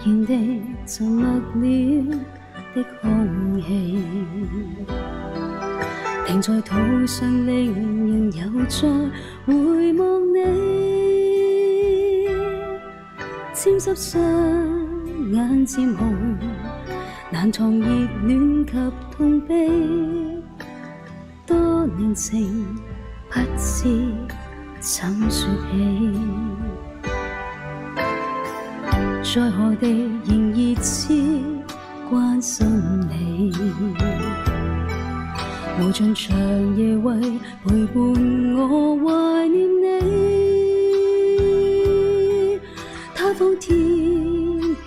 然地沉默了的空氣，停在途上，令人又再回望你，沾濕雙眼漸紅，難藏熱戀及痛悲，多年情不知怎說起，在何地仍熱切關心你，無盡長夜為陪伴我懷念你，他方天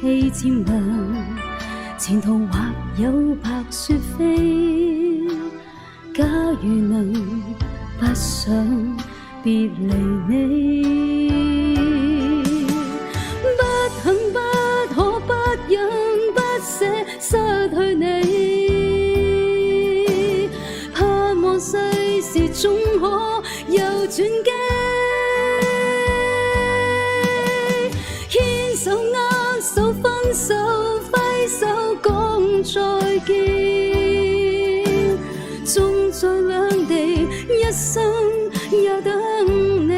氣漸涼，前途或有白雪飛，假如能不想別離你，不肯不可不忍不捨失去你，盼望世事總可有轉機，牽手握手分手揮手講再見，縱在兩地一生也等你。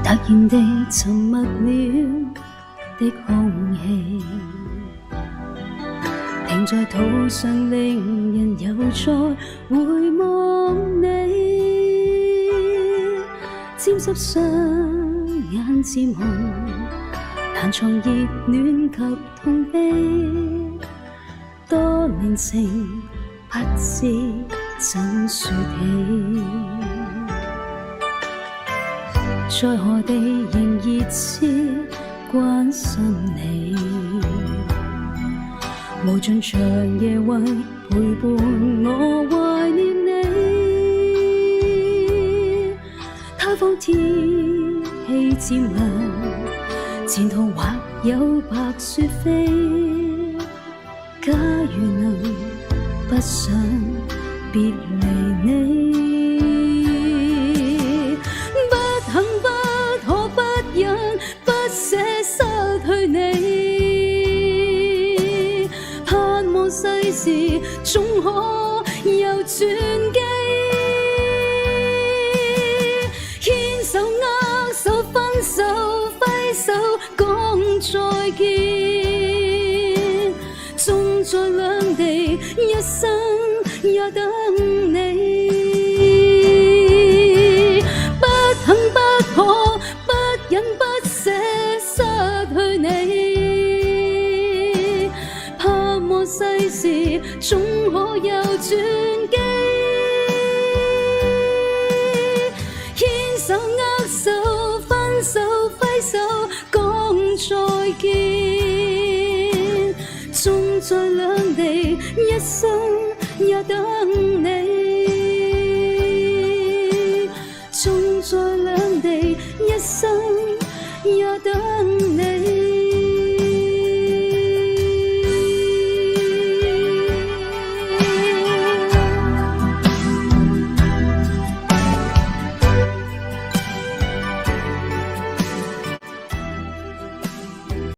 突然地沉默了的空氣，停在途上，令人又再回望你，沾濕雙眼漸紅，難藏熱戀及痛悲，多年情不知怎說起，在何地仍熱切關心你，無盡長夜為陪伴我懷念你，他方天氣漸涼，前途或有白雪飛，假如能不想別離你，不捨失去你，盼望世事總可有轉機，牽手握手分手揮手講再見，縱在兩地一生也等你，不肯不可不忍不捨失去你，盼望世事總可有轉機，牽手握手分手揮手講再見，縱在兩地一生也等你。